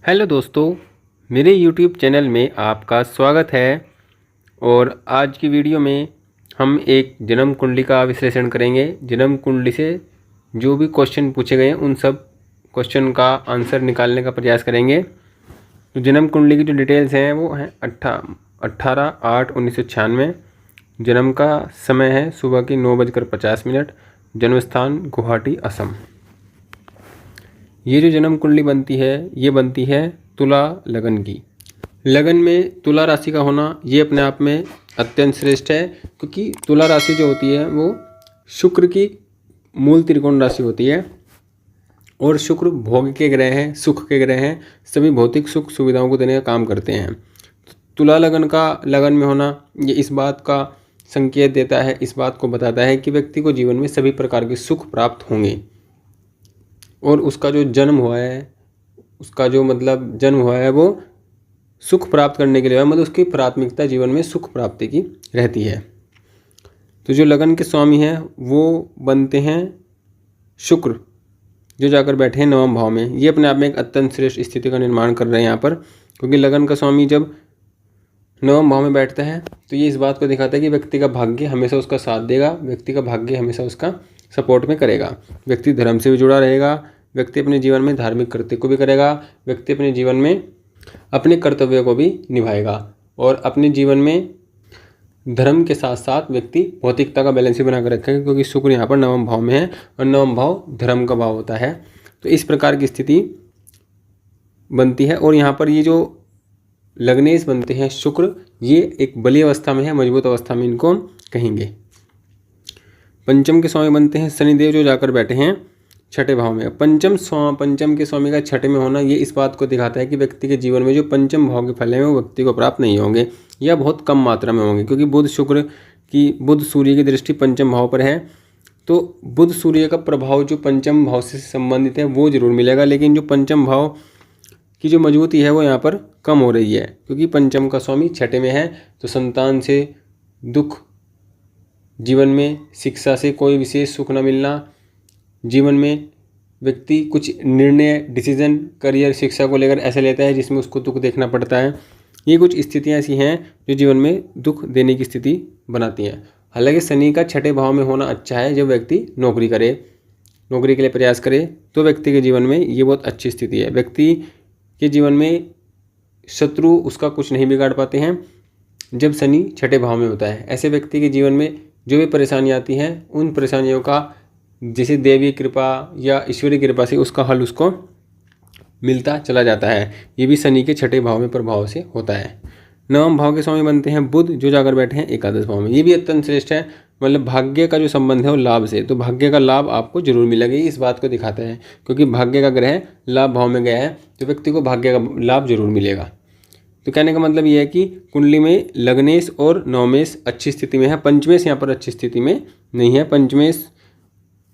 Hello दोस्तों, मेरे YouTube channel में आपका स्वागत है। और आज की वीडियो में हम एक जन्म कुंडली का विश्लेषण करेंगे। जन्म कुंडली से जो भी क्वेश्चन पूछे गए हैं उन सब क्वेश्चन का आंसर निकालने का प्रयास करेंगे। तो जन्म कुंडली की जो डिटेल्स हैं वो हैं 18/8/1996। जन्म का समय है सुबह की 9:50। जन्म स्थान गुवाहाटी, असम। ये जो जन्म कुंडली बनती है ये बनती है तुला लगन की। लगन में तुला राशि का होना ये अपने आप में अत्यंत श्रेष्ठ है, क्योंकि तुला राशि जो होती है वो शुक्र की मूल त्रिकोण राशि होती है। और शुक्र भोग के ग्रह हैं, सुख के ग्रह हैं, सभी भौतिक सुख सुविधाओं को देने का काम करते हैं। तुला लगन का लगन में होना ये इस बात का संकेत देता है, इस बात को बताता है कि व्यक्ति को जीवन में सभी प्रकार के सुख प्राप्त होंगे। और उसका जो जन्म हुआ है, उसका जो जन्म हुआ है वो सुख प्राप्त करने के लिए, उसकी प्राथमिकता जीवन में सुख प्राप्ति की रहती है। तो जो लगन के स्वामी हैं वो बनते हैं शुक्र, जो जाकर बैठे हैं 9वें भाव में। ये अपने आप में एक अत्यंत श्रेष्ठ स्थिति का निर्माण कर रहे हैं यहाँ पर, क्योंकि लगन का स्वामी जब 9वें भाव में बैठता है तो ये इस बात को दिखाता है कि व्यक्ति का भाग्य हमेशा उसका साथ देगा, व्यक्ति का भाग्य हमेशा उसका सपोर्ट में करेगा। व्यक्ति धर्म से भी जुड़ा रहेगा, व्यक्ति अपने जीवन में धार्मिक कृत्य को भी करेगा, व्यक्ति अपने जीवन में अपने कर्तव्यों को भी निभाएगा। और अपने जीवन में धर्म के साथ साथ व्यक्ति भौतिकता का बैलेंस भी बनाकर रखेगा, क्योंकि शुक्र यहाँ पर 9वें भाव में है और 9वां भाव धर्म का भाव होता है। तो इस प्रकार की स्थिति बनती है। और यहाँ पर ये जो लग्नेश बनते हैं शुक्र, ये एक बलीय अवस्था में है, मजबूत अवस्था में इनको कहेंगे। पंचम के स्वामी बनते हैं शनिदेव, जो जाकर बैठे हैं 6ठे भाव में। पंचम के स्वामी का 6ठे में होना ये इस बात को दिखाता है कि व्यक्ति के जीवन में जो पंचम भाव के फल हैं वो व्यक्ति को प्राप्त नहीं होंगे, या बहुत कम मात्रा में होंगे, क्योंकि बुध सूर्य की दृष्टि पंचम भाव पर है। तो बुध सूर्य का प्रभाव जो पंचम भाव से संबंधित है वो जरूर मिलेगा, लेकिन जो पंचम भाव की जो मजबूती है वो यहाँ पर कम हो रही है, क्योंकि पंचम का स्वामी 6ठे में है। तो संतान से दुख, जीवन में शिक्षा से कोई विशेष सुख न मिलना, जीवन में व्यक्ति कुछ निर्णय, डिसीजन, करियर, शिक्षा को लेकर ऐसे लेता है जिसमें उसको दुख देखना पड़ता है। ये कुछ स्थितियाँ ऐसी हैं जो जीवन में दुख देने की स्थिति बनाती हैं। हालांकि शनि का 6ठे भाव में होना अच्छा है। जब व्यक्ति नौकरी करे, नौकरी के लिए प्रयास करे, तो व्यक्ति के जीवन में ये बहुत अच्छी स्थिति है। व्यक्ति के जीवन में शत्रु उसका कुछ नहीं बिगाड़ पाते हैं जब शनि 6ठे भाव में होता है। ऐसे व्यक्ति के जीवन में जो भी परेशानी आती हैं उन परेशानियों का जैसे देवी कृपा या ईश्वरीय कृपा से उसका हल उसको मिलता चला जाता है। ये भी शनि के 6ठे भाव में प्रभाव से होता है। 9वें भाव के स्वामी बनते हैं बुध, जो जाकर बैठे हैं एकादश भाव में। ये भी अत्यंत श्रेष्ठ है, भाग्य का जो संबंध है वो लाभ से। तो भाग्य का लाभ आपको जरूर मिलेगा, इस बात को दिखाता है, क्योंकि भाग्य का ग्रह लाभ भाव में गया है तो व्यक्ति को भाग्य का लाभ जरूर मिलेगा। तो कहने का मतलब ये है कि कुंडली में लग्नेश और नवमेश अच्छी स्थिति में है, पंचमेश यहाँ पर अच्छी स्थिति में नहीं है। पंचमेश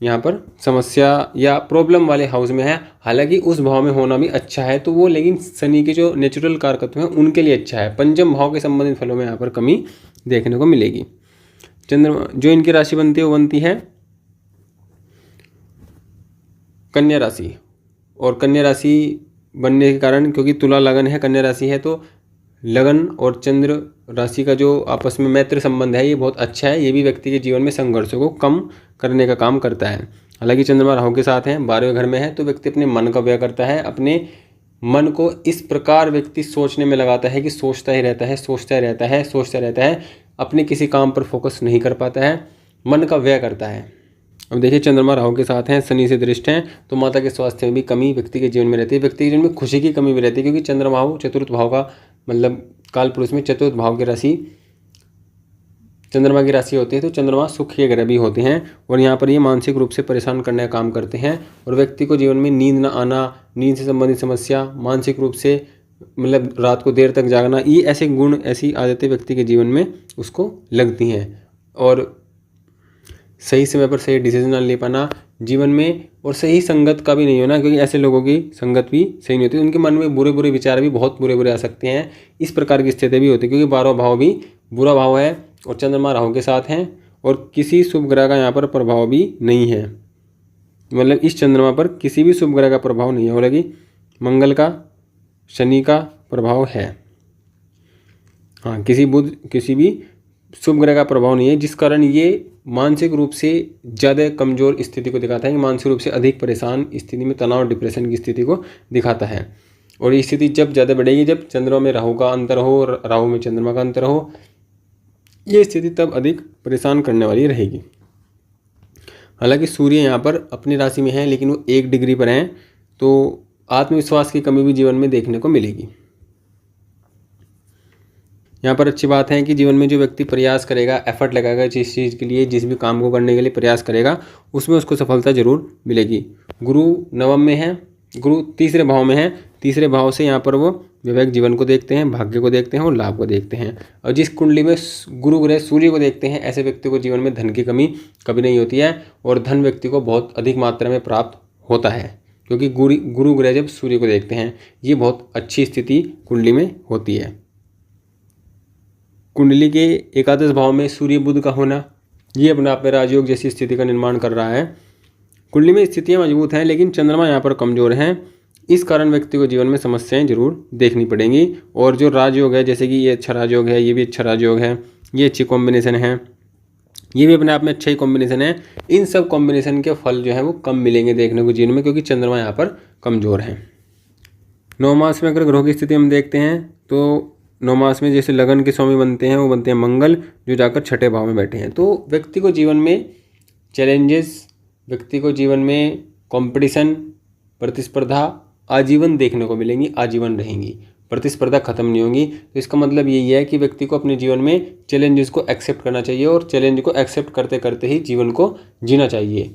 यहाँ पर समस्या या प्रॉब्लम वाले हाउस में है। हालांकि उस भाव में होना भी अच्छा है तो वो, लेकिन शनि के जो नेचुरल कारकत्व हैं उनके लिए अच्छा है। पंचम भाव के संबंधित फलों में यहाँ पर कमी देखने को मिलेगी। चंद्रमा, जो इनकी राशि बनती है वो बनती है कन्या राशि। और कन्या राशि बनने के कारण, क्योंकि तुला लगन है, कन्या राशि है, तो लगन और चंद्र राशि का जो आपस में मैत्र संबंध है ये बहुत अच्छा है। ये भी व्यक्ति के जीवन में संघर्षों को कम करने का काम करता है। हालांकि चंद्रमा राहु के साथ है, 12वें घर में है, तो व्यक्ति अपने मन का व्यय करता है। अपने मन को इस प्रकार व्यक्ति सोचने में लगाता है कि सोचता ही रहता है, अपने किसी काम पर फोकस नहीं कर पाता है, मन का व्यय करता है। अब देखिए, चंद्रमा राहु के साथ हैं, शनि से दृष्ट हैं, तो माता के स्वास्थ्य में भी कमी व्यक्ति के जीवन में रहती है। व्यक्ति के जीवन में खुशी की कमी भी रहती है, क्योंकि चंद्रमा राहु चतुर्थ भाव का काल पुरुष में चतुर्थ भाव की राशि चंद्रमा की राशि होती है। तो चंद्रमा सुख के ग्रह भी होते हैं, और यहाँ पर ये मानसिक रूप से परेशान करने का काम करते हैं। और व्यक्ति को जीवन में नींद न आना, नींद से संबंधित समस्या, मानसिक रूप से रात को देर तक जागना, ये ऐसे गुण, ऐसी आदतें व्यक्ति के जीवन में उसको लगती हैं। और सही समय पर सही डिसीजन ना ले पाना जीवन में, और सही संगत का भी नहीं होना, क्योंकि ऐसे लोगों की संगत भी सही नहीं होती। उनके मन में बुरे बुरे विचार भी बहुत बुरे आ सकते हैं। इस प्रकार की स्थिति भी होती है, क्योंकि 12वां भाव भी बुरा भाव है और चंद्रमा राहु के साथ हैं, और किसी शुभ ग्रह का यहाँ पर प्रभाव भी नहीं है। इस चंद्रमा पर किसी भी शुभ ग्रह का प्रभाव नहीं है। हालांकि मंगल का शनि का प्रभाव है। हाँ, किसी भी शुभ ग्रह का प्रभाव नहीं है, जिस कारण ये मानसिक रूप से ज़्यादा कमज़ोर स्थिति को दिखाता है कि मानसिक रूप से अधिक परेशान स्थिति में तनाव डिप्रेशन की स्थिति को दिखाता है। और ये स्थिति जब ज़्यादा बढ़ेगी जब चंद्रमा में राहु का अंतर हो और राहु में चंद्रमा का अंतर हो, ये स्थिति तब अधिक परेशान करने वाली रहेगी। हालांकि सूर्य यहाँ पर अपनी राशि में है लेकिन वो 1 डिग्री पर हैं, तो आत्मविश्वास की कमी भी जीवन में देखने को मिलेगी। यहाँ पर अच्छी बात है कि जीवन में जो व्यक्ति प्रयास करेगा, एफर्ट लगाएगा जिस चीज़ के लिए, जिस भी काम को करने के लिए प्रयास करेगा, उसमें उसको सफलता जरूर मिलेगी। गुरु नवम में है, गुरु तीसरे भाव में है। तीसरे भाव से यहाँ पर वो वैवाहिक जीवन को देखते हैं, भाग्य को देखते हैं और लाभ को देखते हैं। और जिस कुंडली में गुरु ग्रह सूर्य को देखते हैं, ऐसे व्यक्ति को जीवन में धन की कमी कभी नहीं होती है और धन व्यक्ति को बहुत अधिक मात्रा में प्राप्त होता है, क्योंकि गुरु ग्रह जब सूर्य को देखते हैं, ये बहुत अच्छी स्थिति कुंडली में होती है। कुंडली के एकादश भाव में सूर्य बुध का होना, ये अपने आप में राजयोग जैसी स्थिति का निर्माण कर रहा है। कुंडली में स्थितियां मजबूत हैं लेकिन चंद्रमा यहाँ पर कमजोर हैं, इस कारण व्यक्ति को जीवन में समस्याएं जरूर देखनी पड़ेंगी। और जो राजयोग है, जैसे कि ये अच्छा राजयोग है, ये भी अच्छा राजयोग है, ये अच्छी कॉम्बिनेशन है, ये भी अपने आप में अच्छा ही कॉम्बिनेशन है। इन सब कॉम्बिनेशन के फल जो है वो कम मिलेंगे देखने को जीवन में, क्योंकि चंद्रमा यहाँ पर कमजोर है। 9 मास में अगर ग्रहों की स्थिति हम देखते हैं तो 9 मास में जैसे लगन के स्वामी बनते हैं, वो बनते हैं मंगल, जो जाकर छठे भाव में बैठे हैं। तो व्यक्ति को जीवन में चैलेंजेस, व्यक्ति को जीवन में कंपटीशन, प्रतिस्पर्धा आजीवन देखने को मिलेंगी, आजीवन रहेंगी, प्रतिस्पर्धा खत्म नहीं होगी। तो इसका मतलब यही है कि व्यक्ति को अपने जीवन में चैलेंजेस को एक्सेप्ट करना चाहिए और चैलेंज को एक्सेप्ट करते करते ही जीवन को जीना चाहिए।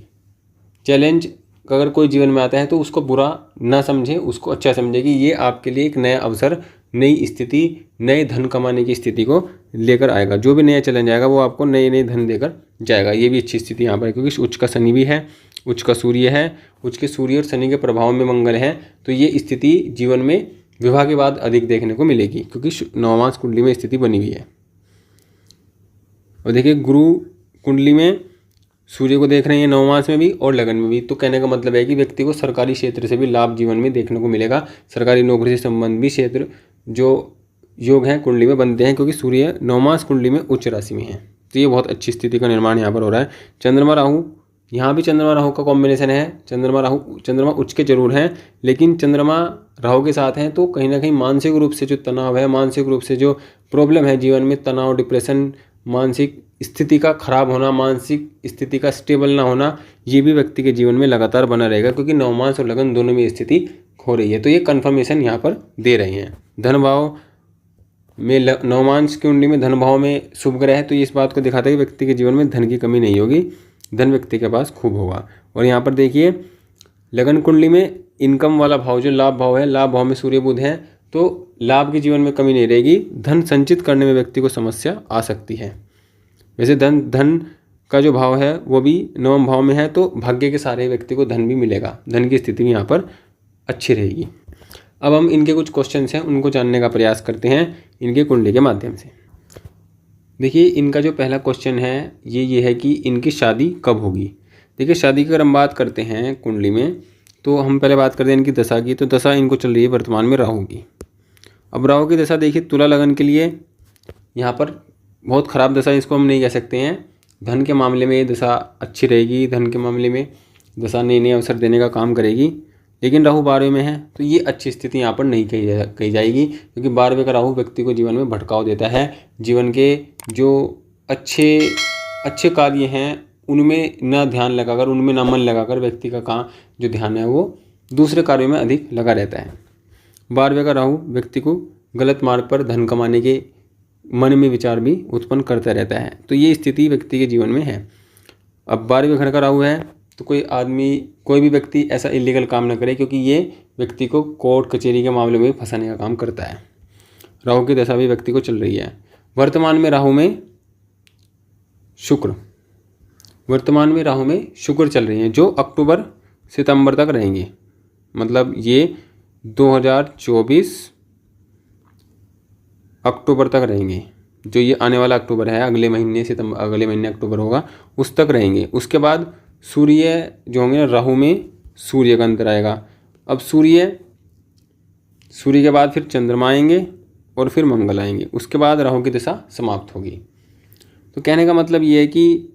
चैलेंज अगर कोई जीवन में आता है तो उसको बुरा ना समझे, उसको अच्छा समझे कि ये आपके लिए एक नया अवसर, नई स्थिति, नए धन कमाने की स्थिति को लेकर आएगा। जो भी नया चैलेंज आएगा वो आपको नए नए धन देकर जाएगा। ये भी अच्छी स्थिति यहाँ पर है, क्योंकि उच्च का शनि भी है, उच्च का सूर्य है, उच्च के सूर्य और शनि के प्रभाव में मंगल है। तो ये स्थिति जीवन में विवाह के बाद अधिक देखने को मिलेगी, क्योंकि 9 मास कुंडली में स्थिति बनी हुई है। और देखिए गुरु कुंडली में सूर्य को देख रहे हैं 9 मास में भी और लगन में भी, तो कहने का मतलब है कि व्यक्ति को सरकारी क्षेत्र से भी लाभ जीवन में देखने को मिलेगा। सरकारी नौकरी से संबंध भी क्षेत्र जो योग हैं कुंडली में बनते हैं, क्योंकि सूर्य 9 मास कुंडली में उच्च राशि में है। तो ये बहुत अच्छी स्थिति का निर्माण यहाँ पर हो रहा है। चंद्रमा राहु, यहाँ भी चंद्रमा राहु का कॉम्बिनेशन है। चंद्रमा उच्च के जरूर हैं, लेकिन चंद्रमा राहु के साथ हैं तो कहीं ना कहीं मानसिक रूप से जो तनाव है, मानसिक रूप से जो प्रॉब्लम है जीवन में, तनाव, डिप्रेशन, मानसिक स्थिति का खराब होना, मानसिक स्थिति का स्टेबल ना होना, ये भी व्यक्ति के जीवन में लगातार बना रहेगा, क्योंकि 9 मास और लगन दोनों में स्थिति हो रही है। तो ये कन्फर्मेशन यहाँ पर दे रहे हैं। धन भाव में 9 मास की कुंडली में धन भाव में शुभ ग्रह है, तो ये इस बात को दिखाता है कि व्यक्ति के जीवन में धन की कमी नहीं होगी, धन व्यक्ति के पास खूब होगा। और यहाँ पर देखिए लगन कुंडली में इनकम वाला भाव जो लाभ भाव है, लाभ भाव में सूर्य बुध है, तो लाभ के जीवन में कमी नहीं रहेगी। धन संचित करने में व्यक्ति को समस्या आ सकती है। वैसे धन का जो भाव है वो भी 9वें भाव में है, तो भाग्य के सारे व्यक्ति को धन भी मिलेगा, धन की स्थिति भी यहाँ पर अच्छी रहेगी। अब हम इनके कुछ क्वेश्चंस हैं उनको जानने का प्रयास करते हैं इनके कुंडली के माध्यम से। देखिए इनका जो पहला क्वेश्चन है ये है कि इनकी शादी कब होगी। देखिए शादी की अगर हम बात करते हैं कुंडली में, तो हम पहले बात करते हैं इनकी दशा की। तो दशा इनको चल रही है वर्तमान में राहु की। अब राहु की दशा देखिए तुला लगन के लिए यहाँ पर बहुत ख़राब दशा इसको हम नहीं कह सकते हैं। धन के मामले में ये दशा अच्छी रहेगी, धन के मामले में दशा नए नए अवसर देने का काम करेगी। लेकिन राहु 12वें में है तो ये अच्छी स्थिति यहाँ पर नहीं कही जाएगी, क्योंकि 12वें का राहु व्यक्ति को जीवन में भटकाव देता है। जीवन के जो अच्छे कार्य हैं उनमें ना ध्यान लगाकर, उनमें ना मन लगाकर व्यक्ति का काम जो ध्यान है वो दूसरे कार्यों में अधिक लगा रहता है। 12वें का राहु व्यक्ति को गलत मार्ग पर धन कमाने के मन में विचार भी उत्पन्न करता रहता है। तो ये स्थिति व्यक्ति के जीवन में है। अब 12वें घर का राहु है तो कोई भी व्यक्ति ऐसा इलीगल काम न करे, क्योंकि ये व्यक्ति को कोर्ट कचहरी के मामले में फंसाने का काम करता है। राहु की दशा भी व्यक्ति को चल रही है। वर्तमान में राहु में शुक्र चल रही है, जो अक्टूबर सितंबर तक रहेंगे। मतलब ये 2024 अक्टूबर तक रहेंगे। जो ये आने वाला अक्टूबर है, अगले महीने अक्टूबर होगा, उस तक रहेंगे। उसके बाद सूर्य जो होंगे राहु में सूर्य का अंतर आएगा। अब सूर्य सूर्य के बाद फिर चंद्रमा आएंगे और फिर मंगल आएंगे, उसके बाद राहु की दशा समाप्त होगी। तो कहने का मतलब ये है कि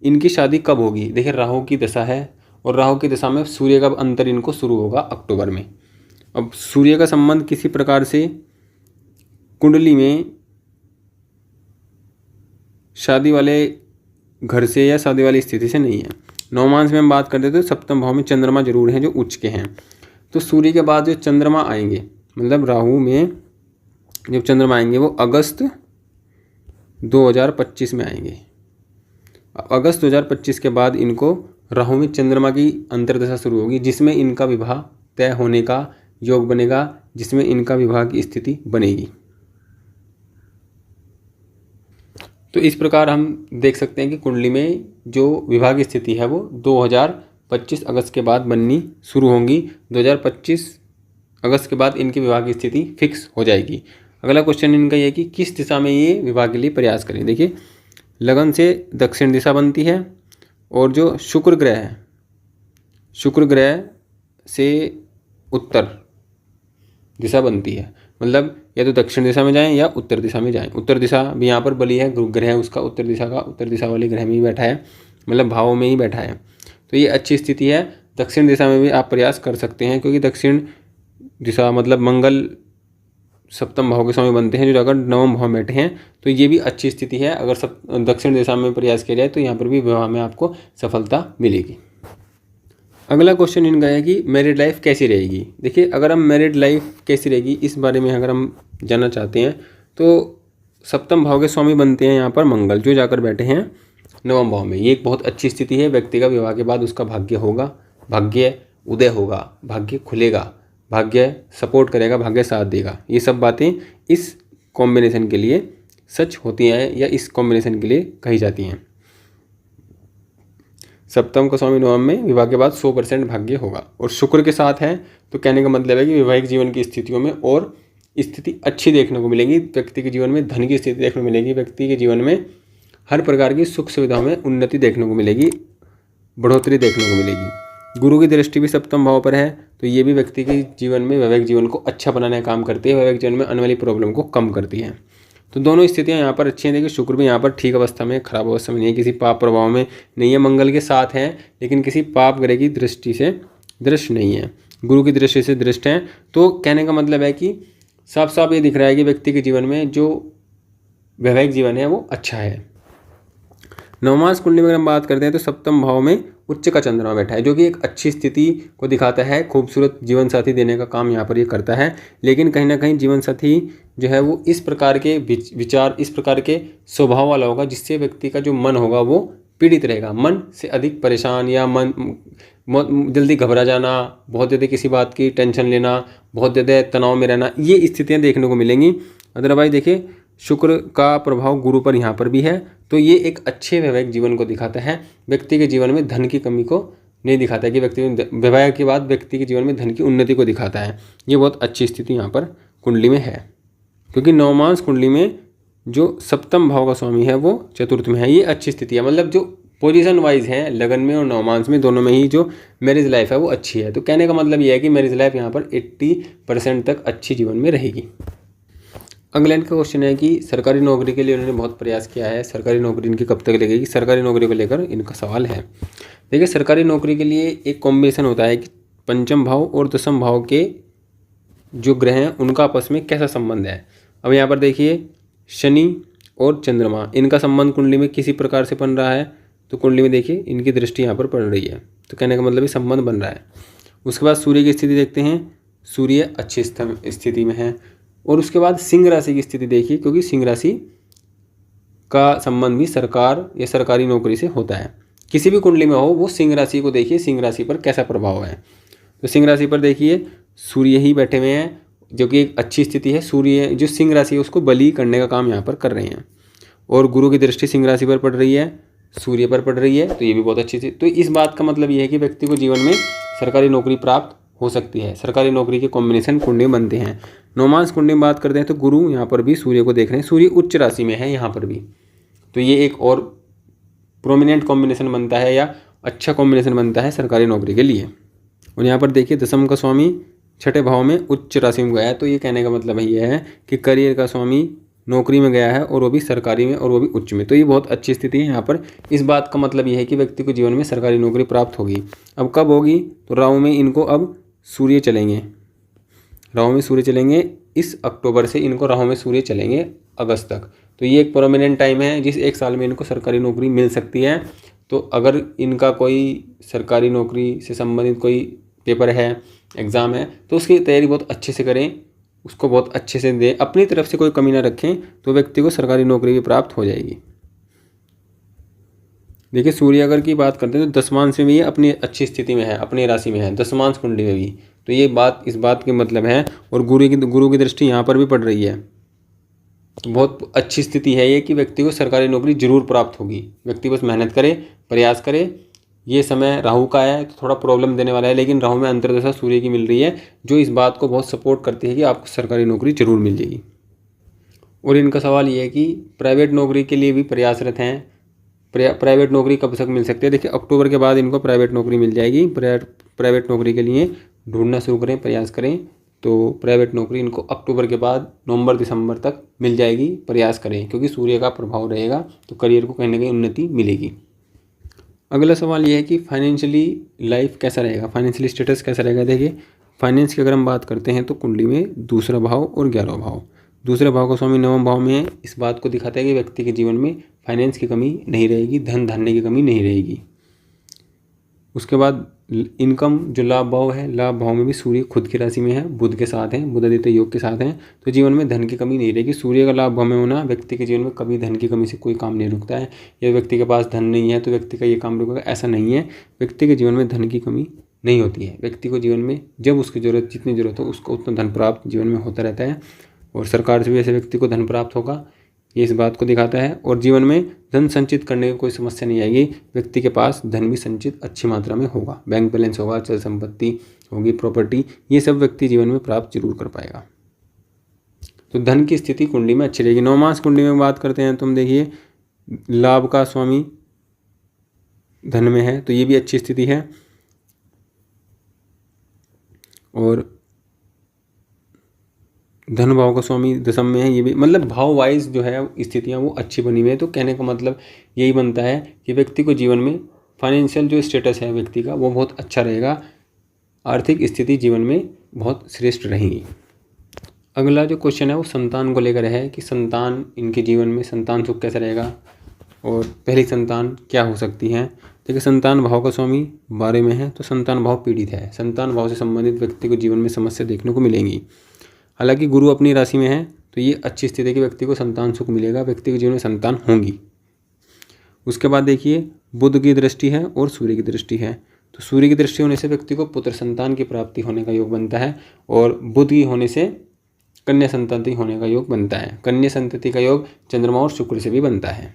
इनकी शादी कब होगी। देखिए राहु की दशा है और राहु की दशा में सूर्य का अंतर इनको शुरू होगा अक्टूबर में। अब सूर्य का संबंध किसी प्रकार से कुंडली में शादी वाले घर से या शादी वाली स्थिति से नहीं है। नवमांश में हम बात करते तो सप्तम भाव में चंद्रमा जरूर हैं जो उच्च के हैं। तो सूर्य के बाद जो चंद्रमा आएंगे, मतलब राहु में जब चंद्रमा आएंगे वो अगस्त 2025 में आएंगे। अगस्त 2025 के बाद इनको राहु में चंद्रमा की अंतर्दशा शुरू होगी, जिसमें इनका विवाह तय होने का योग बनेगा, जिसमें इनका विवाह की स्थिति बनेगी। तो इस प्रकार हम देख सकते हैं कि कुंडली में जो विवाह की स्थिति है वो 2025 अगस्त के बाद बननी शुरू होंगी। 2025 अगस्त के बाद इनकी विवाह की स्थिति फिक्स हो जाएगी। अगला क्वेश्चन इनका ये है कि किस दिशा में ये विवाह के लिए प्रयास करें। देखिए लगन से दक्षिण दिशा बनती है और जो शुक्र ग्रह है, शुक्र ग्रह से उत्तर दिशा बनती है, मतलब या तो दक्षिण दिशा में जाएं या उत्तर दिशा में जाएं। उत्तर दिशा भी यहाँ पर बली है, ग्रह उसका उत्तर दिशा का उत्तर दिशा वाले ग्रह में ही बैठा है, मतलब भावों में ही बैठा है। तो ये अच्छी स्थिति है। दक्षिण दिशा में भी आप प्रयास कर सकते हैं, क्योंकि दक्षिण दिशा मतलब मंगल सप्तम भाव के स्वामी बनते हैं, जो अगर नवम भाव में बैठे हैं तो ये भी अच्छी स्थिति है। अगर दक्षिण दिशा में प्रयास किया जाए तो यहाँ पर भी विवाह में आपको सफलता मिलेगी। अगला क्वेश्चन इनका है कि मैरिड लाइफ कैसी रहेगी। देखिए अगर हम मैरिड लाइफ कैसी रहेगी इस बारे में अगर हम जानना चाहते हैं तो सप्तम भाव के स्वामी बनते हैं यहाँ पर मंगल, जो जाकर बैठे हैं नवम भाव में। ये एक बहुत अच्छी स्थिति है। व्यक्ति का विवाह के बाद उसका भाग्य होगा, भाग्य उदय होगा, भाग्य खुलेगा, भाग्य सपोर्ट करेगा, भाग्य साथ देगा। ये सब बातें इस कॉम्बिनेशन के लिए सच होती हैं या इस कॉम्बिनेशन के लिए कही जाती हैं। सप्तम का स्वामी नवम में विवाह के बाद 100% भाग्य होगा और शुक्र के साथ है, तो कहने का मतलब है कि वैवाहिक जीवन की स्थितियों में और स्थिति अच्छी देखने को मिलेगी। व्यक्ति के जीवन में धन की स्थिति देखने को मिलेगी, व्यक्ति के जीवन में हर प्रकार की सुख सुविधाओं में उन्नति देखने को मिलेगी, बढ़ोतरी देखने को मिलेगी। गुरु की दृष्टि भी सप्तम भाव पर है, तो ये भी व्यक्ति के जीवन में वैवाहिक जीवन को अच्छा बनाने का काम करती है, वैवाहिक जीवन में आने वाली प्रॉब्लम को कम करती है। तो दोनों स्थितियां यहाँ पर अच्छी हैं। देखिए शुक्र भी यहाँ पर ठीक अवस्था में, खराब अवस्था में नहीं है, किसी पाप प्रभाव में नहीं है, मंगल के साथ हैं लेकिन किसी पाप ग्रह की दृष्टि से दृष्ट नहीं है, गुरु की दृष्टि से दृष्ट हैं। तो कहने का मतलब है कि साफ साफ ये दिख रहा है कि व्यक्ति के जीवन में जो वैवाहिक जीवन है वो अच्छा है। नवमांश कुंडली में अगर हम बात करते हैं तो सप्तम भाव में उच्च का चंद्रमा बैठा है, जो कि एक अच्छी स्थिति को दिखाता है, खूबसूरत जीवन साथी देने का काम यहाँ पर ये करता है। लेकिन कहीं ना कहीं जीवन साथी जो है वो इस प्रकार के विचार, इस प्रकार के स्वभाव वाला होगा जिससे व्यक्ति का जो मन होगा वो पीड़ित रहेगा, मन से अधिक परेशान या मन जल्दी घबरा जाना, बहुत ज़्यादा किसी बात की टेंशन लेना, बहुत ज़्यादा तनाव में रहना, ये स्थितियाँ देखने को मिलेंगी। अदरवाइज देखिए शुक्र का प्रभाव गुरु पर यहाँ पर भी है, तो ये एक अच्छे वैवाहिक जीवन को दिखाता है। व्यक्ति के जीवन में धन की कमी को नहीं दिखाता है कि व्यक्ति विवाह के बाद व्यक्ति के जीवन में धन की उन्नति को दिखाता है। ये बहुत अच्छी स्थिति यहाँ पर कुंडली में है, क्योंकि नवमांश कुंडली में जो सप्तम भाव का स्वामी है वो चतुर्थ में है। ये अच्छी स्थिति है, मतलब जो पोजीशन वाइज है लगन में और नवमांश में दोनों में ही जो मैरिज लाइफ है वो अच्छी है। तो कहने का मतलब ये है कि मैरिज लाइफ यहाँ पर 80% तक अच्छी जीवन में रहेगी। अगला इनका क्वेश्चन है कि सरकारी नौकरी के लिए उन्होंने बहुत प्रयास किया है, सरकारी नौकरी इनकी कब तक लगेगी, सरकारी नौकरी को लेकर इनका सवाल है। देखिए सरकारी नौकरी के लिए एक कॉम्बिनेशन होता है कि पंचम भाव और दशम भाव के जो ग्रह हैं उनका आपस में कैसा संबंध है। अब यहाँ पर देखिए शनि और चंद्रमा, इनका संबंध कुंडली में किसी प्रकार से बन रहा है, तो कुंडली में देखिए इनकी दृष्टि यहाँ पर पड़ रही है, तो कहने का मतलब ये संबंध बन रहा है। उसके बाद सूर्य की स्थिति देखते हैं, सूर्य अच्छी स्थिति में है। और उसके बाद सिंह राशि की स्थिति देखिए, क्योंकि सिंह राशि का संबंध भी सरकार या सरकारी नौकरी से होता है। किसी भी कुंडली में हो वो सिंह राशि को देखिए, सिंह राशि पर कैसा प्रभाव है। तो सिंह राशि पर देखिए सूर्य ही बैठे हुए हैं, जो कि एक अच्छी स्थिति है। सूर्य जो सिंह राशि है उसको बली करने का काम यहाँ पर कर रहे हैं, और गुरु की दृष्टि सिंह राशि पर पड़ रही है, सूर्य पर पड़ रही है, तो ये भी बहुत अच्छी थी। तो इस बात का मतलब ये है कि व्यक्ति को जीवन में सरकारी नौकरी प्राप्त हो सकती है। सरकारी नौकरी के कॉम्बिनेशन कुंडली में बनते हैं। नवमांश कुंडली में बात करते हैं तो गुरु यहाँ पर भी सूर्य को देख रहे हैं, सूर्य उच्च राशि में है यहाँ पर भी, तो ये एक और प्रोमिनेंट कॉम्बिनेशन बनता है या अच्छा कॉम्बिनेशन बनता है सरकारी नौकरी के लिए। और यहाँ पर देखिए दशम का स्वामी छठे भाव में उच्च राशि में गया है। तो ये कहने का मतलब ये है कि करियर का स्वामी नौकरी में गया है और वो भी सरकारी में और वो भी उच्च में। तो ये बहुत अच्छी स्थिति है यहाँ पर। इस बात का मतलब ये है कि व्यक्ति को जीवन में सरकारी नौकरी प्राप्त होगी। अब कब होगी? तो राहु में इनको अब सूर्य चलेंगे, राहु में सूर्य चलेंगे। इस अक्टूबर से इनको राहु में सूर्य चलेंगे अगस्त तक। तो ये एक प्रोमिनेंट टाइम है जिस एक साल में इनको सरकारी नौकरी मिल सकती है। तो अगर इनका कोई सरकारी नौकरी से संबंधित कोई पेपर है, एग्ज़ाम है, तो उसकी तैयारी बहुत अच्छे से करें, उसको बहुत अच्छे से दें, अपनी तरफ से कोई कमी ना रखें, तो व्यक्ति को सरकारी नौकरी भी प्राप्त हो जाएगी। देखिए सूर्य अगर की बात करते हैं तो दशमांश में भी अपनी अच्छी स्थिति में है, अपनी राशि में है, दशमांश कुंडली में भी। तो ये बात इस बात के मतलब है। और गुरु की दृष्टि यहाँ पर भी पड़ रही है। तो बहुत अच्छी स्थिति है ये कि व्यक्ति को सरकारी नौकरी जरूर प्राप्त होगी। व्यक्ति बस मेहनत करे, प्रयास करे। ये समय राहु का है तो थोड़ा प्रॉब्लम देने वाला है, लेकिन राहु में अंतर्दशा सूर्य की मिल रही है जो इस बात को बहुत सपोर्ट करती है कि आपको सरकारी नौकरी जरूर मिल जाएगी। और इनका सवाल ये है कि प्राइवेट नौकरी के लिए भी प्रयासरत हैं। प्राइवेट नौकरी कब तक मिल सकती है? देखिए अक्टूबर के बाद इनको प्राइवेट नौकरी मिल जाएगी। प्राइवेट नौकरी के लिए ढूंढना शुरू करें, प्रयास करें। तो प्राइवेट नौकरी इनको अक्टूबर के बाद नवंबर दिसंबर तक मिल जाएगी। प्रयास करें क्योंकि सूर्य का प्रभाव रहेगा तो करियर को कहीं ना कहीं उन्नति मिलेगी। अगला सवाल ये है कि फाइनेंशियली लाइफ कैसा रहेगा, फाइनेंशियली स्टेटस कैसा रहेगा। देखिए फाइनेंस की अगर हम बात करते हैं तो कुंडली में दूसरा भाव और 11वां भाव, दूसरे भाव का स्वामी नवम भाव में है। इस बात को दिखाता है कि व्यक्ति के जीवन में फाइनेंस की कमी नहीं रहेगी, धन धान्य की कमी नहीं रहेगी। उसके बाद इनकम जो लाभ भाव है, लाभ भाव में भी सूर्य खुद की राशि में है, बुध के साथ है, बुध आदित्य योग के साथ हैं। तो जीवन में धन की कमी नहीं रहेगी। सूर्य का लाभ भाव में होना व्यक्ति के जीवन में कभी धन की कमी से कोई काम नहीं रुकता है। या व्यक्ति के पास धन नहीं है तो व्यक्ति का ये काम रुकेगा, ऐसा नहीं है। व्यक्ति के जीवन में धन की कमी नहीं होती है। व्यक्ति को जीवन में जब उसकी जरूरत जितनी जरूरत हो उसको उतना धन प्राप्त जीवन में होता रहता है। और सरकार से भी ऐसे व्यक्ति को धन प्राप्त होगा, ये इस बात को दिखाता है। और जीवन में धन संचित करने की कोई समस्या नहीं आएगी। व्यक्ति के पास धन भी संचित अच्छी मात्रा में होगा, बैंक बैलेंस होगा, चल संपत्ति होगी, प्रॉपर्टी, ये सब व्यक्ति जीवन में प्राप्त जरूर कर पाएगा। तो धन की स्थिति कुंडली में अच्छी रहेगी। नवमास कुंडली में बात करते हैं तो हम देखिए लाभ का स्वामी धन में है तो ये भी अच्छी स्थिति है। और धन भाव का स्वामी दशम में है, ये भी मतलब भाव वाइज जो है स्थितियाँ वो अच्छी बनी हुई है। तो कहने का मतलब यही बनता है कि व्यक्ति को जीवन में फाइनेंशियल जो स्टेटस है व्यक्ति का वो बहुत अच्छा रहेगा, आर्थिक स्थिति जीवन में बहुत श्रेष्ठ रहेगी। अगला जो क्वेश्चन है वो संतान को लेकर है कि संतान इनके जीवन में संतान सुख कैसा रहेगा और पहली संतान क्या हो सकती है। देखिए संतान भाव का स्वामी 12 में है तो संतान भाव पीड़ित है। संतान भाव से संबंधित व्यक्ति को जीवन में समस्या देखने को मिलेंगी। हालांकि गुरु अपनी राशि में है तो ये अच्छी स्थिति है कि व्यक्ति को संतान सुख मिलेगा, व्यक्ति के जीवन में संतान होंगी। उसके बाद देखिए बुध की दृष्टि है और सूर्य की दृष्टि है। तो सूर्य की दृष्टि होने से व्यक्ति को पुत्र संतान की प्राप्ति होने का योग बनता है और बुध की होने से कन्या संतति होने का योग बनता है। कन्या संतति का योग चंद्रमा और शुक्र से भी बनता है।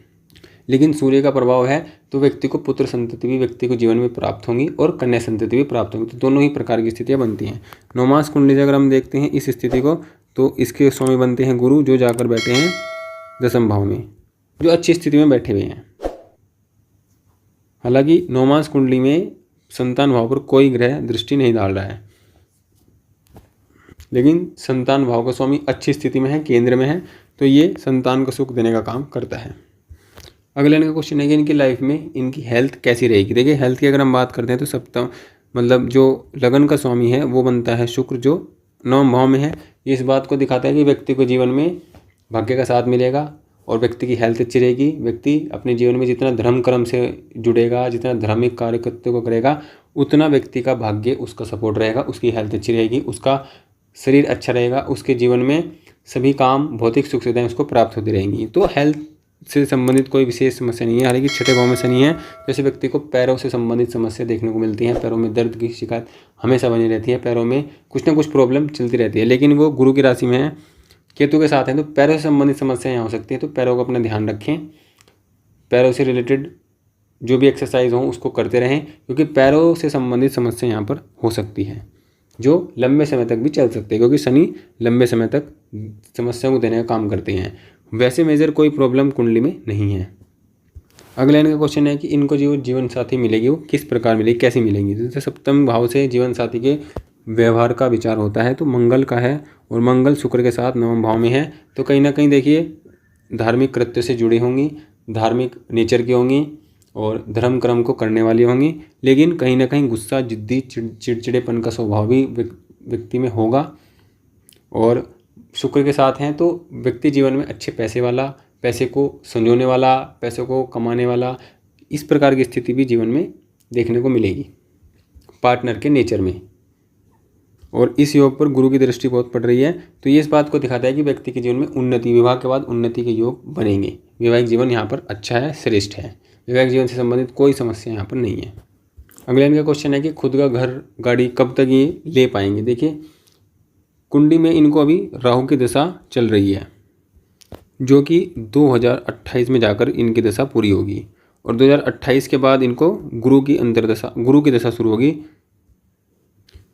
लेकिन सूर्य का प्रभाव है तो व्यक्ति को पुत्र संतति भी व्यक्ति को जीवन में प्राप्त होंगी और कन्या संतति भी प्राप्त होंगी। तो दोनों ही प्रकार की स्थितियां बनती हैं। नवमास कुंडली अगर हम देखते हैं इस स्थिति को तो इसके स्वामी बनते हैं गुरु, जो जाकर बैठे हैं दशम भाव में, जो अच्छी स्थिति में बैठे हुए हैं। हालांकि नवमास कुंडली में संतान भाव पर कोई ग्रह दृष्टि नहीं डाल रहा है, लेकिन संतान भाव का स्वामी अच्छी स्थिति में है, केंद्र में है, तो ये संतान को सुख देने का काम करता है। अगले का क्वेश्चन है कि इनकी लाइफ में इनकी हेल्थ कैसी रहेगी। देखिए हेल्थ की अगर हम बात करते हैं तो सप्तम मतलब जो लगन का स्वामी है वो बनता है शुक्र, जो नवम भाव में है। ये इस बात को दिखाता है कि व्यक्ति को जीवन में भाग्य का साथ मिलेगा और व्यक्ति की हेल्थ अच्छी रहेगी। व्यक्ति अपने जीवन में जितना धर्म कर्म से जुड़ेगा, जितना धार्मिक कार्य को करेगा, उतना व्यक्ति का भाग्य उसका सपोर्ट रहेगा, उसकी हेल्थ अच्छी रहेगी, उसका शरीर अच्छा रहेगा, उसके जीवन में सभी काम भौतिक सुख सुविधाएं उसको प्राप्त होती रहेंगी। तो हेल्थ से संबंधित कोई विशेष समस्या नहीं है। हालांकि छठे भाव में शनि है, जैसे व्यक्ति को पैरों से संबंधित समस्या देखने को मिलती है, पैरों में दर्द की शिकायत हमेशा बनी रहती है, पैरों में कुछ ना कुछ प्रॉब्लम चलती रहती है। लेकिन वो गुरु की राशि में है, केतु के साथ है, तो पैरों से संबंधित समस्याएं हो सकती है। तो पैरों का अपना ध्यान रखें, पैरों से रिलेटेड जो भी एक्सरसाइज हो उसको करते रहें, क्योंकि पैरों से संबंधित समस्या यहाँ पर हो सकती है जो लंबे समय तक भी चल सकती है, क्योंकि शनि लंबे समय तक समस्याओं को देने का काम करते हैं। वैसे मेजर कोई प्रॉब्लम कुंडली में नहीं है। अगला इनका क्वेश्चन है कि इनको जो जीवन साथी मिलेगी वो किस प्रकार मिलेगी, कैसी मिलेंगी। जैसे सप्तम भाव से जीवन साथी के व्यवहार का विचार होता है तो मंगल का है, और मंगल शुक्र के साथ नवम भाव में है तो कहीं ना कहीं देखिए धार्मिक कृत्य से जुड़ी होंगी, धार्मिक नेचर की होंगी और धर्म कर्म को करने वाली होंगी, लेकिन कहीं ना कहीं गुस्सा, जिद्दी, चिड़चिड़ेपन का स्वभाव भी व्यक्ति में होगा। और शुक्र के साथ हैं तो व्यक्ति जीवन में अच्छे पैसे वाला, पैसे को संजोने वाला, पैसे को कमाने वाला, इस प्रकार की स्थिति भी जीवन में देखने को मिलेगी पार्टनर के नेचर में। और इस योग पर गुरु की दृष्टि बहुत पड़ रही है तो ये इस बात को दिखाता है कि व्यक्ति के जीवन में उन्नति, विवाह के बाद उन्नति के योग बनेंगे। वैवाहिक जीवन यहाँ पर अच्छा है, श्रेष्ठ है। वैवाहिक जीवन से संबंधित कोई समस्या यहाँ पर नहीं है। अगला इनका क्वेश्चन है कि खुद का घर गाड़ी कब तक ये ले पाएंगे। देखिए कुंडली में इनको अभी राहु की दशा चल रही है जो कि 2028 में जाकर इनकी दशा पूरी होगी, और 2028 के बाद इनको गुरु की दशा शुरू होगी,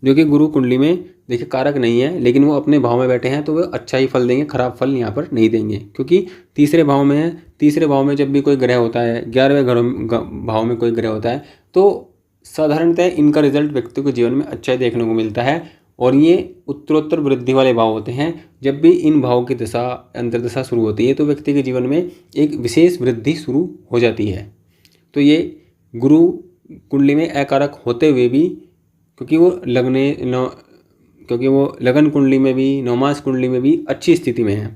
जो कि गुरु कुंडली में देखिए कारक नहीं है, लेकिन वो अपने भाव में बैठे हैं तो वो अच्छा ही फल देंगे, खराब फल यहाँ पर नहीं देंगे, क्योंकि तीसरे भाव में है। तीसरे भाव में जब भी कोई ग्रह होता है, 11वें भाव में कोई ग्रह होता है तो साधारणतः इनका रिजल्ट व्यक्ति को जीवन में अच्छा ही देखने को मिलता है, और ये उत्तरोत्तर वृद्धि वाले भाव होते हैं। जब भी इन भाव की दशा, अंतर्दशा शुरू होती है तो व्यक्ति के जीवन में एक विशेष वृद्धि शुरू हो जाती है। तो ये गुरु कुंडली में अकारक होते हुए भी, क्योंकि वो लगन कुंडली में भी, नवमास कुंडली में भी अच्छी स्थिति में है,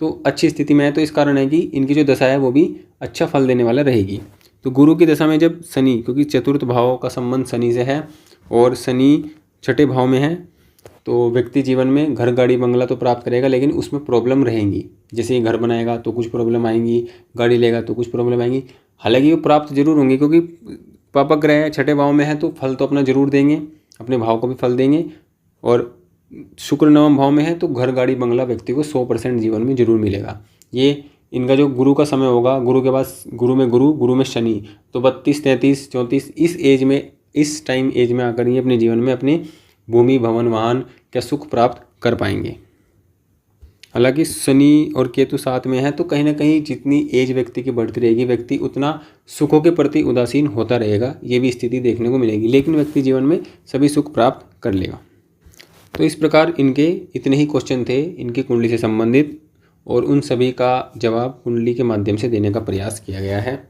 तो अच्छी स्थिति में है तो इस कारण है कि इनकी जो दशा है वो भी अच्छा फल देने वाला रहेगी। तो गुरु की दशा में जब शनि, क्योंकि चतुर्थ भाव का संबंध शनि से है और शनि छठे भाव में है, तो व्यक्ति जीवन में घर गाड़ी बंगला तो प्राप्त करेगा, लेकिन उसमें प्रॉब्लम रहेंगी। जैसे ये घर बनाएगा तो कुछ प्रॉब्लम आएंगी, गाड़ी लेगा तो कुछ प्रॉब्लम आएंगी। हालांकि वो प्राप्त जरूर होंगी, क्योंकि पापक ग्रह छठे भाव में है तो फल तो अपना जरूर देंगे, अपने भाव को भी फल देंगे। और शुक्र नवम भाव में है तो घर गाड़ी बंगला व्यक्ति को 100% जीवन में जरूर मिलेगा। ये इनका जो गुरु का समय होगा, गुरु के पास गुरु में शनि, तो 32, 33, 34 इस एज में, इस टाइम एज में आकर ये अपने जीवन में अपनी भूमि, भवन, वाहन का सुख प्राप्त कर पाएंगे। हालांकि शनि और केतु साथ में है तो कहीं ना कहीं जितनी एज व्यक्ति की बढ़ती रहेगी, व्यक्ति उतना सुखों के प्रति उदासीन होता रहेगा, ये भी स्थिति देखने को मिलेगी, लेकिन व्यक्ति जीवन में सभी सुख प्राप्त कर लेगा। तो इस प्रकार इनके इतने ही क्वेश्चन थे इनकी कुंडली से संबंधित, और उन सभी का जवाब कुंडली के माध्यम से देने का प्रयास किया गया है।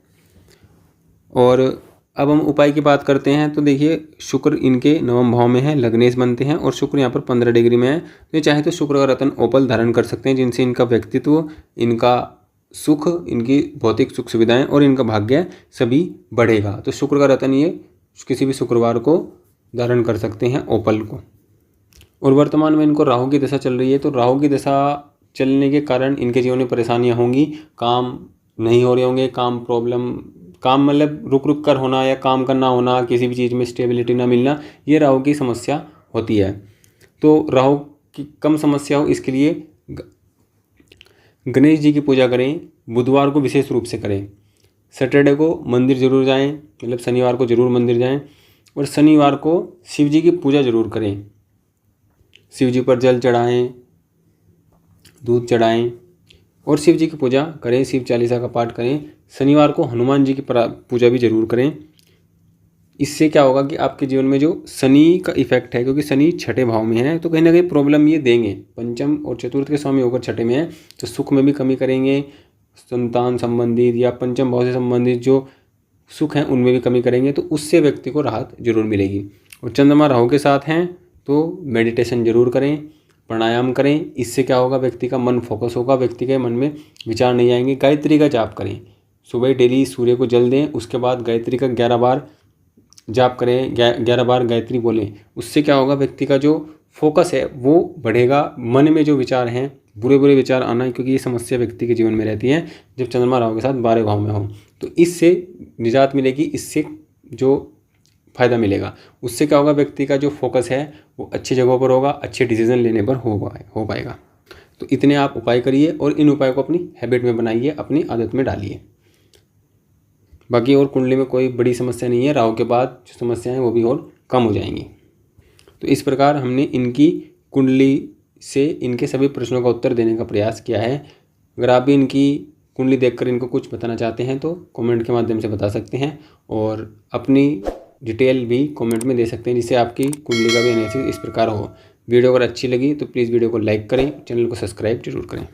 और अब हम उपाय की बात करते हैं तो देखिए शुक्र इनके नवम भाव में है, लग्नेश बनते हैं, और शुक्र यहाँ पर 15 डिग्री में है। तो ये चाहे तो शुक्र का रत्न ओपल धारण कर सकते हैं, जिनसे इनका व्यक्तित्व, इनका सुख, इनकी भौतिक सुख सुविधाएं और इनका भाग्य सभी बढ़ेगा। तो शुक्र का रत्न ये किसी भी शुक्रवार को धारण कर सकते हैं, ओपल को। और वर्तमान में इनको राहु की दशा चल रही है, तो राहु की दशा चलने के कारण इनके जीवन में परेशानियाँ होंगी, काम नहीं हो रहे होंगे, काम मतलब रुक रुक कर होना या काम करना होना, किसी भी चीज़ में स्टेबिलिटी ना मिलना, ये राहु की समस्या होती है। तो राहु की कम समस्या हो इसके लिए गणेश जी की पूजा करें, बुधवार को विशेष रूप से करें, सैटरडे को मंदिर जरूर जाएं, मतलब शनिवार को जरूर मंदिर जाएं, और शनिवार को शिव जी की पूजा जरूर करें, शिव जी पर जल चढ़ाएं, दूध चढ़ाएं और शिव जी की पूजा करें, शिव चालीसा का पाठ करें। शनिवार को हनुमान जी की पूजा भी जरूर करें। इससे क्या होगा कि आपके जीवन में जो शनि का इफेक्ट है, क्योंकि शनि छठे भाव में है तो कहीं ना कहीं प्रॉब्लम ये देंगे, पंचम और चतुर्थ के स्वामी होकर छठे में है तो सुख में भी कमी करेंगे, संतान संबंधित या पंचम भाव से संबंधित जो सुख हैं उनमें भी कमी करेंगे, तो उससे व्यक्ति को राहत जरूर मिलेगी। और चंद्रमा राहु के साथ हैं तो मेडिटेशन जरूर करें, प्राणायाम करें। इससे क्या होगा, व्यक्ति का मन फोकस होगा, व्यक्ति के मन में विचार नहीं आएंगे। गायत्री का जाप करें, सुबह डेली सूर्य को जल दें, उसके बाद गायत्री का 11 बार जाप करें, 11 बार गायत्री बोलें। उससे क्या होगा, व्यक्ति का जो फोकस है वो बढ़ेगा, मन में जो विचार हैं बुरे बुरे विचार आना, क्योंकि ये समस्या व्यक्ति के जीवन में रहती है जब चंद्रमा राहु के साथ 12 भाव में हो, तो इससे निजात मिलेगी, इससे जो फायदा मिलेगा उससे क्या होगा, व्यक्ति का जो फोकस है वो अच्छी जगहों पर होगा, अच्छे डिसीजन लेने पर हो पाएगा। तो इतने आप उपाय करिए और इन उपायों को अपनी हैबिट में बनाइए, अपनी आदत में डालिए। बाकी और कुंडली में कोई बड़ी समस्या नहीं है, राहु के बाद जो समस्याएं हैं वो भी और कम हो जाएंगी। तो इस प्रकार हमने इनकी कुंडली से इनके सभी प्रश्नों का उत्तर देने का प्रयास किया है। अगर आप भी इनकी कुंडली देखकर इनको कुछ बताना चाहते हैं तो कमेंट के माध्यम से बता सकते हैं, और अपनी डिटेल भी कमेंट में दे सकते हैं, जिससे आपकी कुंडली का भी एनालिसिस इस प्रकार हो। वीडियो अगर अच्छी लगी तो प्लीज़ वीडियो को लाइक करें, चैनल को सब्सक्राइब जरूर करें।